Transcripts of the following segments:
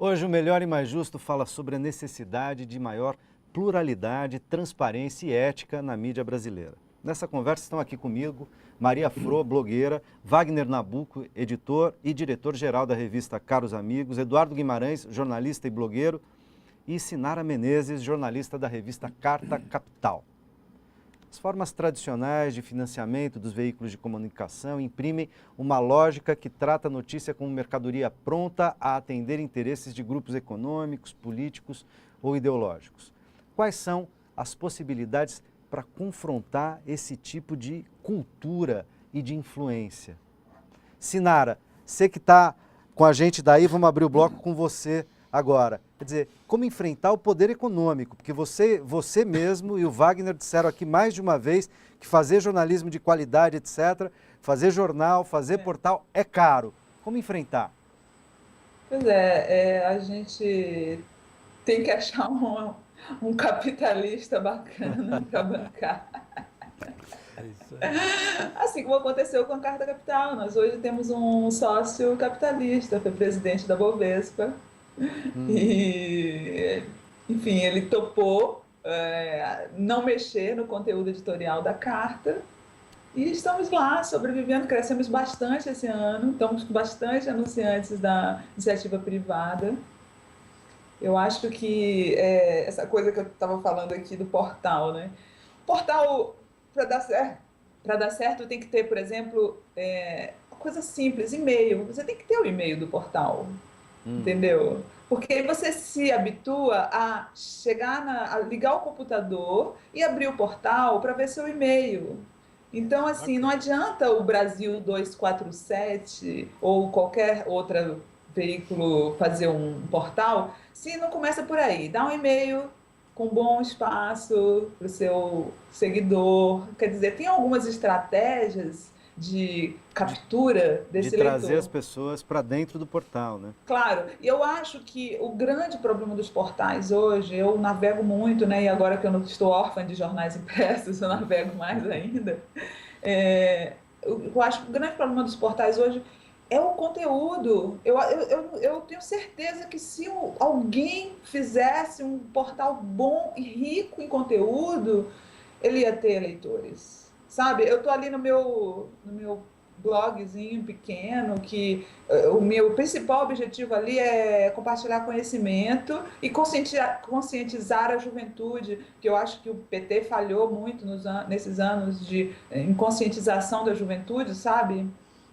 Hoje o Melhor e Mais Justo fala sobre a necessidade de maior pluralidade, transparência e ética na mídia brasileira. Nessa conversa estão aqui comigo Maria Fro, blogueira, Wagner Nabuco, editor e diretor-geral da revista Caros Amigos, Eduardo Guimarães, jornalista e blogueiro, e Sinara Menezes, jornalista da revista Carta Capital. As formas tradicionais de financiamento dos veículos de comunicação imprimem uma lógica que trata a notícia como mercadoria pronta a atender interesses de grupos econômicos, políticos ou ideológicos. Quais são as possibilidades para confrontar esse tipo de cultura e de influência? Sinara, você que está com a gente daí, vamos abrir o bloco com você agora. Quer dizer, como enfrentar o poder econômico? Porque você mesmo e o Wagner disseram aqui mais de uma vez que fazer jornalismo de qualidade, etc., fazer jornal, fazer portal é caro. Como enfrentar? Pois é, a gente tem que achar um capitalista bacana para bancar. É isso aí. Assim como aconteceu com a Carta Capital. Nós hoje temos um sócio capitalista, foi presidente da Bovespa. E, enfim, ele topou não mexer no conteúdo editorial da Carta. E estamos lá, sobrevivendo, crescemos bastante esse ano, estamos com bastante anunciantes da iniciativa privada. Eu acho que essa coisa que eu estava falando aqui do portal, né? Portal, para dar certo, tem que ter, por exemplo, uma coisa simples, e-mail. Você tem que ter o e-mail do portal, entendeu? Porque aí você se habitua a chegar a ligar o computador e abrir o portal para ver seu e-mail. Então, assim, não adianta o Brasil 247 ou qualquer outro veículo fazer um portal se não começa por aí. Dá um e-mail com bom espaço para o seu seguidor. Quer dizer, tem algumas estratégias de De, captura de desse trazer as leitor. pessoas para dentro do portal, né? Claro, e eu acho que o grande problema dos portais hoje, eu navego muito, né? E agora que eu não estou órfã de jornais impressos, eu navego mais ainda. Eu acho que o grande problema dos portais hoje é o conteúdo. Eu tenho certeza que se alguém fizesse um portal bom e rico em conteúdo, ele ia ter leitores. Sabe? Eu estou ali no meu blogzinho pequeno, que o meu principal objetivo ali é compartilhar conhecimento e conscientizar a juventude, que eu acho que o PT falhou muito nesses anos em conscientização da juventude, sabe?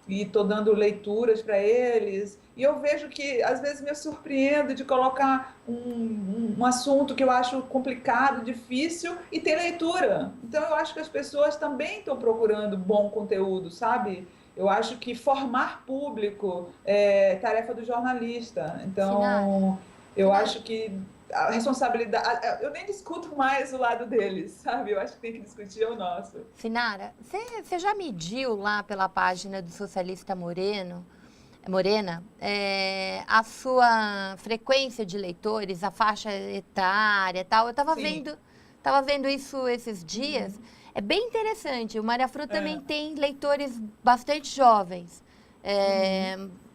E estou dando leituras para eles. E eu vejo que, às vezes, me surpreendo de colocar um assunto que eu acho complicado, difícil, e ter leitura. Então, eu acho que as pessoas também estão procurando bom conteúdo, sabe? Eu acho que formar público é tarefa do jornalista. Sinara, Então, eu Sinara, acho que a responsabilidade. Eu nem discuto mais o lado deles, sabe? Eu acho que tem que discutir o nosso. Sinara, você já mediu lá pela página do Socialista Morena, a sua frequência de leitores, a faixa etária e tal? Eu Sim. tava vendo isso esses dias. É bem interessante. O Maria Fru também tem leitores bastante jovens.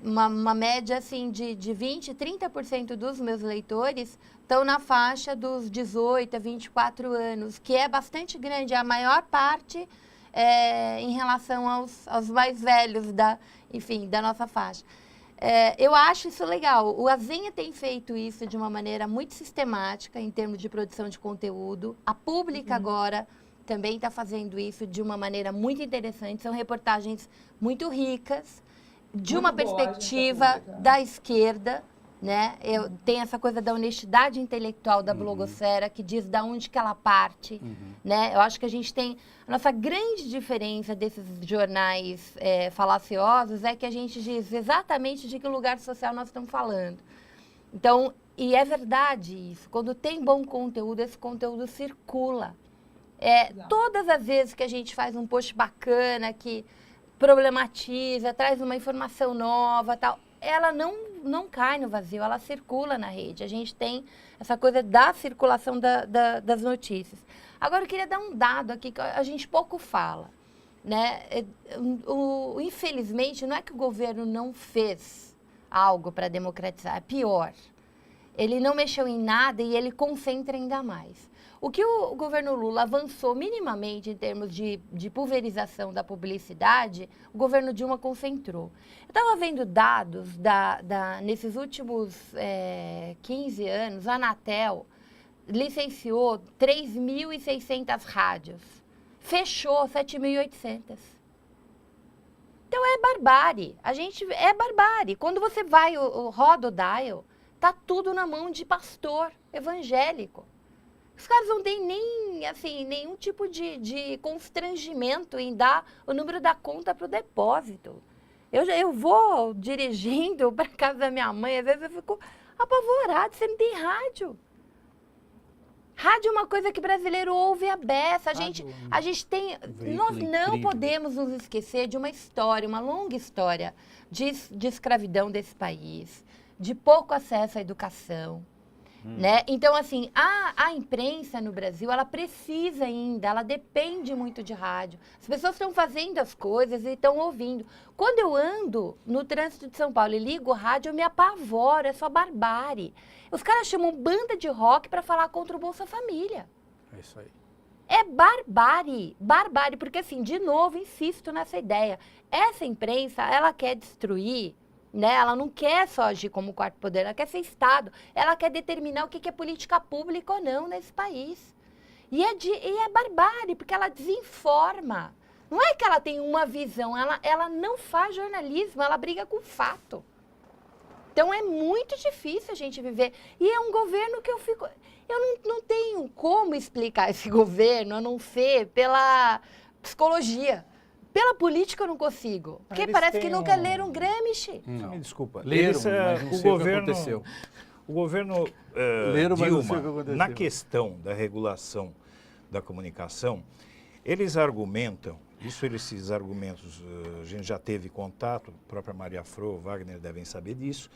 Uma média assim de 20, 30% dos meus leitores estão na faixa dos 18 a 24 anos, que é bastante grande, a maior parte em relação aos mais velhos da nossa faixa. Eu acho isso legal. O Azenha tem feito isso de uma maneira muito sistemática em termos de produção de conteúdo. A Pública agora também está fazendo isso de uma maneira muito interessante. São reportagens muito ricas, de uma Muito boa a agência perspectiva pública. da esquerda, né? Tem essa coisa da honestidade intelectual da blogosfera, que diz da onde que ela parte, né? Eu acho que a gente tem... A nossa grande diferença desses jornais falaciosos é que a gente diz exatamente de que lugar social nós estamos falando. Então, e é verdade isso. Quando tem bom conteúdo, esse conteúdo circula. Todas as vezes que a gente faz um post bacana, que problematiza, traz uma informação nova, tal, ela não cai no vazio, ela circula na rede. A gente tem essa coisa da circulação das notícias. Agora, eu queria dar um dado aqui que a gente pouco fala, né? Infelizmente, não é que o governo não fez algo para democratizar, é pior. Ele não mexeu em nada e ele concentra ainda mais. O que o governo Lula avançou minimamente em termos de pulverização da publicidade, o governo Dilma concentrou. Eu estava vendo dados nesses últimos 15 anos, a Anatel licenciou 3.600 rádios, fechou 7.800. Então é barbárie, é barbárie. Quando você vai, roda o dial, tá tudo na mão de pastor evangélico. Os caras não têm nem, assim, nenhum tipo de constrangimento em dar o número da conta para o depósito. Eu vou dirigindo para casa da minha mãe, às vezes eu fico apavorada, você não tem rádio. Rádio é uma coisa que brasileiro ouve a beça. A gente tem. Nós não podemos nos esquecer de uma história, uma longa história de escravidão desse país, de pouco acesso à educação. Né? Então, assim, a imprensa no Brasil, ela precisa ainda, ela depende muito de rádio. As pessoas estão fazendo as coisas e estão ouvindo. Quando eu ando no trânsito de São Paulo e ligo o rádio, eu me apavoro, é só barbárie. Os caras chamam banda de rock para falar contra o Bolsa Família. É isso aí. É barbárie, porque assim, de novo, insisto nessa ideia. Essa imprensa, ela quer destruir, né? Ela não quer só agir como quarto poder, ela quer ser Estado. Ela quer determinar o que é política pública ou não nesse país. E é barbárie, porque ela desinforma. Não é que ela tem uma visão, ela não faz jornalismo, ela briga com fato. Então é muito difícil a gente viver. E é um governo que eu não tenho como explicar esse governo, a não ser pela psicologia. Pela política eu não consigo. Porque parece que nunca leram Gramsci. Não. Me desculpa. Leram, mas não sei o que aconteceu. O governo Dilma, na questão da regulação da comunicação, eles argumentam, esses argumentos a gente já teve contato, a própria Maria Fro, Wagner devem saber disso,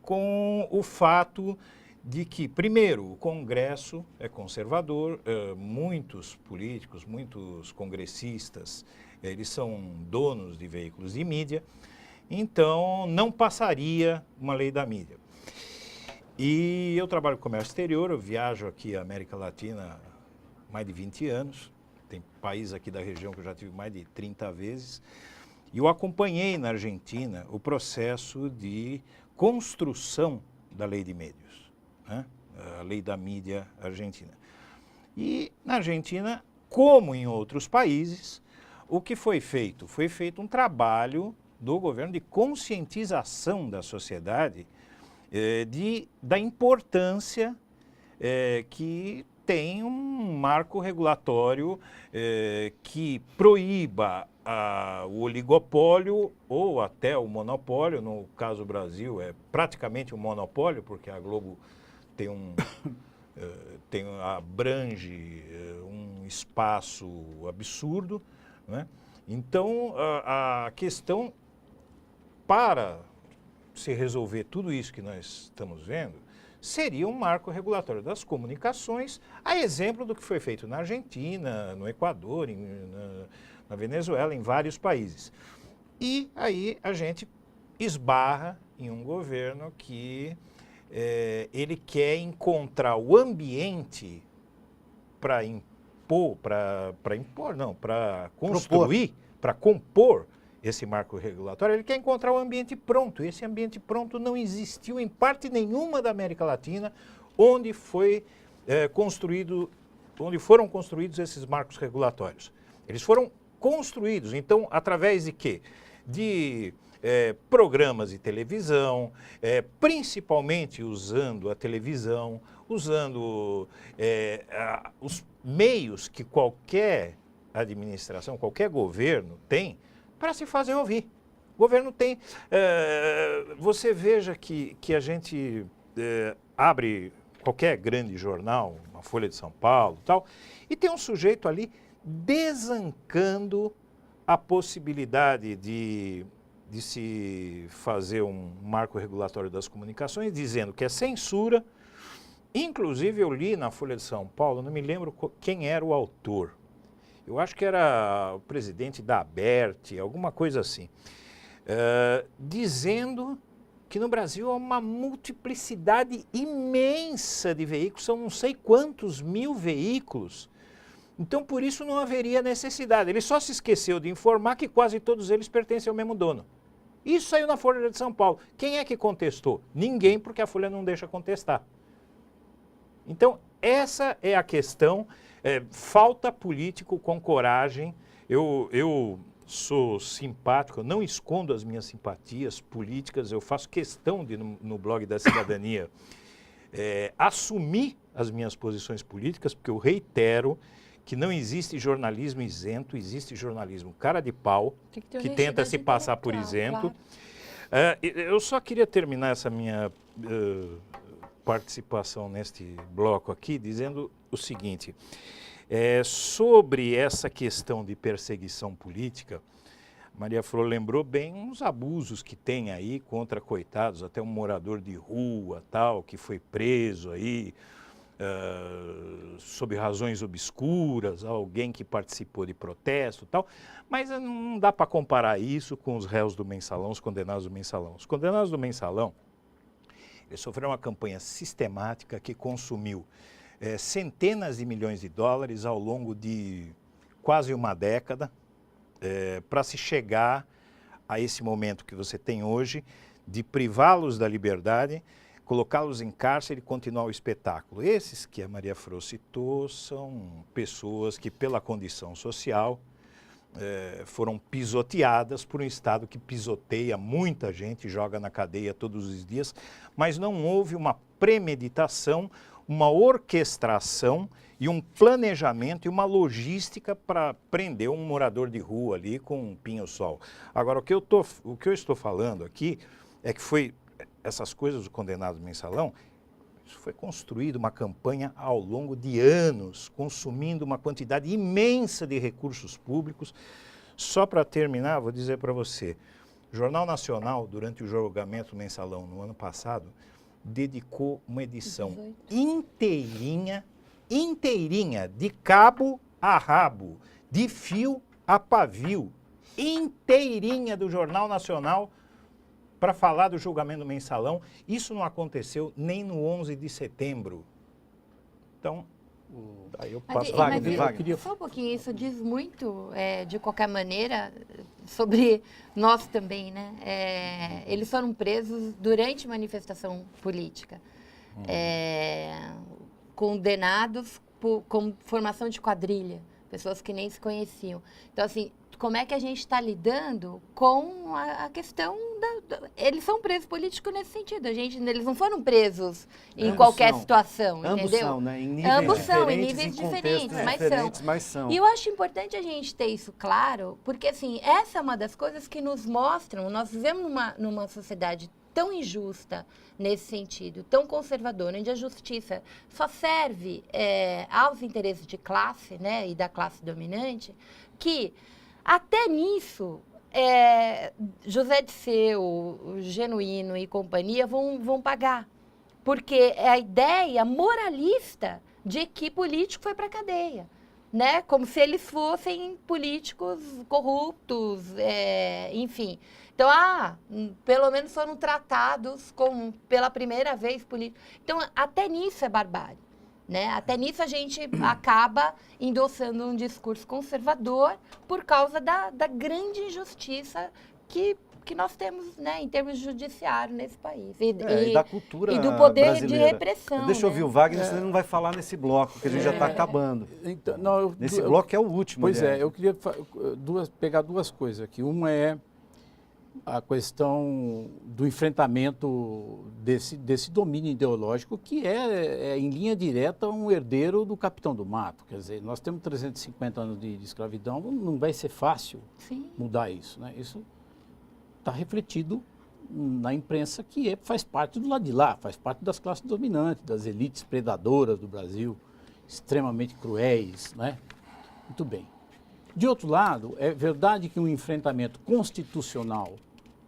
com o fato de que, primeiro, o Congresso é conservador, muitos políticos, muitos congressistas, eles são donos de veículos de mídia, então não passaria uma lei da mídia. E eu trabalho com comércio exterior, eu viajo aqui à América Latina há mais de 20 anos, tem país aqui da região que eu já tive mais de 30 vezes, e eu acompanhei na Argentina o processo de construção da lei de médios, né? A lei da mídia argentina. E na Argentina, como em outros países, o que foi feito? Foi feito um trabalho do governo de conscientização da sociedade da importância que tem um marco regulatório que proíba o oligopólio ou até o monopólio. No caso do Brasil é praticamente um monopólio, porque a Globo abrange um espaço absurdo, né? Então a questão para se resolver tudo isso que nós estamos vendo seria um marco regulatório das comunicações, a exemplo do que foi feito na Argentina, no Equador, na Venezuela, em vários países. E aí a gente esbarra em um governo que ele quer encontrar o ambiente para construir, para compor esse marco regulatório. Ele quer encontrar o ambiente pronto. Esse ambiente pronto não existiu em parte nenhuma da América Latina, onde foram construídos esses marcos regulatórios. Eles foram construídos, então, através de quê? De programas de televisão, principalmente usando a televisão, usando os meios que qualquer administração, qualquer governo tem para se fazer ouvir. O governo tem... você veja que a gente abre qualquer grande jornal, uma Folha de São Paulo e tal, e tem um sujeito ali desancando a possibilidade de se fazer um marco regulatório das comunicações, dizendo que é censura. Inclusive, eu li na Folha de São Paulo, não me lembro quem era o autor. Eu acho que era o presidente da ABERT, alguma coisa assim, dizendo que no Brasil há uma multiplicidade imensa de veículos, são não sei quantos mil veículos. Então, por isso não haveria necessidade. Ele só se esqueceu de informar que quase todos eles pertencem ao mesmo dono. Isso saiu na Folha de São Paulo. Quem é que contestou? Ninguém, porque a Folha não deixa contestar. Então, essa é a questão. Falta político com coragem. Eu sou simpático, eu não escondo as minhas simpatias políticas, eu faço questão de, no blog da Cidadania, assumir as minhas posições políticas, porque eu reitero que não existe jornalismo isento, existe jornalismo cara de pau, que tenta se passar por isento. Claro. Eu só queria terminar essa minha participação neste bloco aqui, dizendo o seguinte, sobre essa questão de perseguição política, Maria Flor lembrou bem uns abusos que tem aí contra coitados, até um morador de rua, tal, que foi preso aí, sob razões obscuras, alguém que participou de protesto e tal, mas não dá para comparar isso com os réus do Mensalão, os condenados do Mensalão. Os condenados do Mensalão, eles sofreram uma campanha sistemática que consumiu centenas de milhões de dólares ao longo de quase uma década, para se chegar a esse momento que você tem hoje, de privá-los da liberdade, colocá-los em cárcere e continuar o espetáculo. Esses que a Maria Flor citou são pessoas que, pela condição social, foram pisoteadas por um Estado que pisoteia muita gente, joga na cadeia todos os dias, mas não houve uma premeditação, uma orquestração e um planejamento e uma logística para prender um morador de rua ali com um pinho-sol. Agora, o que eu estou falando aqui é que foi essas coisas do condenado Mensalão, isso foi construído uma campanha ao longo de anos, consumindo uma quantidade imensa de recursos públicos. Só para terminar, vou dizer para você, o Jornal Nacional, durante o julgamento Mensalão no ano passado, dedicou uma edição inteirinha, de cabo a rabo, de fio a pavio, inteirinha do Jornal Nacional, para falar do julgamento do Mensalão. Isso não aconteceu nem no 11 de setembro. Então, aí eu passo... Wagner. Só um pouquinho, isso diz muito, de qualquer maneira, sobre nós também, né? Eles foram presos durante manifestação política, condenados com formação de quadrilha, pessoas que nem se conheciam. Então, assim, como é que a gente está lidando com a questão eles são presos políticos nesse sentido. Eles não foram presos em qualquer situação, entendeu? São, né? Ambos são, em níveis diferentes, mas são. E eu acho importante a gente ter isso claro, porque, assim, essa é uma das coisas que nos mostram, nós vivemos numa sociedade tão injusta nesse sentido, tão conservadora, onde a justiça só serve aos interesses de classe, né, e da classe dominante, que até nisso José Disseu, Genuíno e companhia vão pagar, porque é a ideia moralista de que político foi para a cadeia, né, como se eles fossem políticos corruptos, enfim. Então, pelo menos foram tratados como, pela primeira vez, políticos. Então, até nisso é barbárie, né? Até nisso a gente acaba endossando um discurso conservador por causa da grande injustiça que nós temos, né, em termos de judiciário nesse país. E da cultura e do poder brasileira. De repressão. Deixa eu ouvir o Wagner, senão ele não vai falar nesse bloco, que a gente já está acabando. Então, Nesse bloco é o último. Pois eu queria pegar duas coisas aqui. Uma é a questão do enfrentamento desse domínio ideológico que é em linha direta um herdeiro do Capitão do Mato. Quer dizer, nós temos 350 anos de escravidão, não vai ser fácil mudar isso, né? Isso está refletido na imprensa que faz parte do lado de lá, faz parte das classes dominantes, das elites predadoras do Brasil, extremamente cruéis, né? Muito bem. De outro lado, é verdade que um enfrentamento constitucional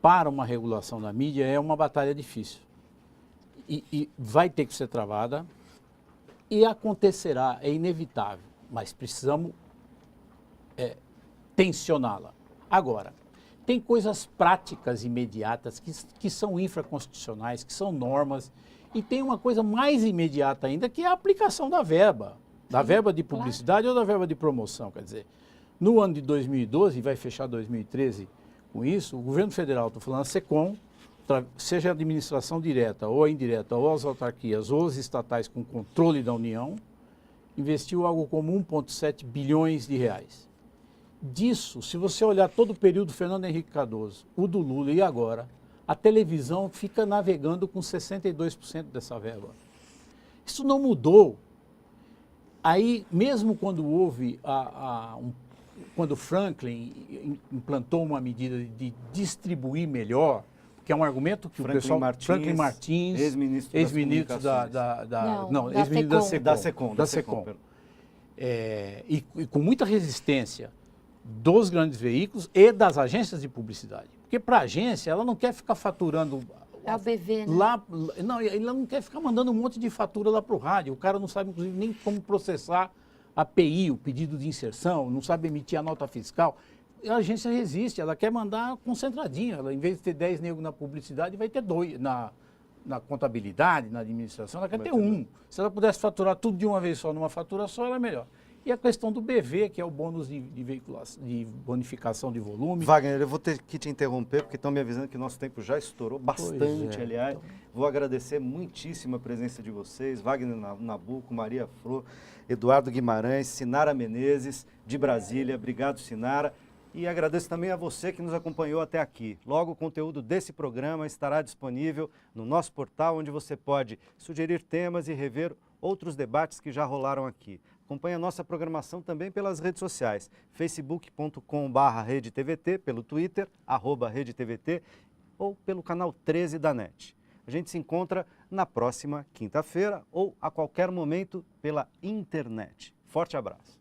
para uma regulação da mídia é uma batalha difícil. E vai ter que ser travada e acontecerá, é inevitável, mas precisamos tensioná-la. Agora, tem coisas práticas imediatas que são infraconstitucionais, que são normas, e tem uma coisa mais imediata ainda, que é a aplicação da verba de publicidade ou da verba de promoção. Quer dizer, no ano de 2012, e vai fechar 2013 com isso, o governo federal, estou falando a SECOM, seja a administração direta ou a indireta, ou as autarquias ou os estatais com controle da União, investiu algo como 1,7 bilhões de reais. Disso, se você olhar todo o período Fernando Henrique Cardoso, o do Lula e agora, a televisão fica navegando com 62% dessa verba. Isso não mudou. Aí, mesmo quando houve quando Franklin implantou uma medida de distribuir melhor, que é um argumento que Franklin Martins, ex-ministro ex-ministro da SECOM. E com muita resistência dos grandes veículos e das agências de publicidade. Porque para a agência, ela não quer ficar faturando... É o BV, né? Ela não quer ficar mandando um monte de fatura lá para o rádio. O cara não sabe, inclusive, nem como processar a PI, o pedido de inserção, não sabe emitir a nota fiscal. A agência resiste, ela quer mandar concentradinho. Ela, em vez de ter 10 negros na publicidade, vai ter 2 na contabilidade, na administração, ela quer ter 1. Se ela pudesse faturar tudo de uma vez só, numa fatura só, ela é melhor. E a questão do BV, que é o bônus de bonificação de volume. Wagner, eu vou ter que te interromper, porque estão me avisando que nosso tempo já estourou bastante, aliás. Vou agradecer muitíssimo a presença de vocês, Wagner Nabuco, Maria Fro, Eduardo Guimarães, Sinara Menezes, de Brasília. Obrigado, Sinara. E agradeço também a você que nos acompanhou até aqui. Logo, o conteúdo desse programa estará disponível no nosso portal, onde você pode sugerir temas e rever outros debates que já rolaram aqui. Acompanhe a nossa programação também pelas redes sociais, facebook.com/RedeTVT, pelo Twitter, @RedeTVT, ou pelo canal 13 da NET. A gente se encontra na próxima quinta-feira ou a qualquer momento pela internet. Forte abraço.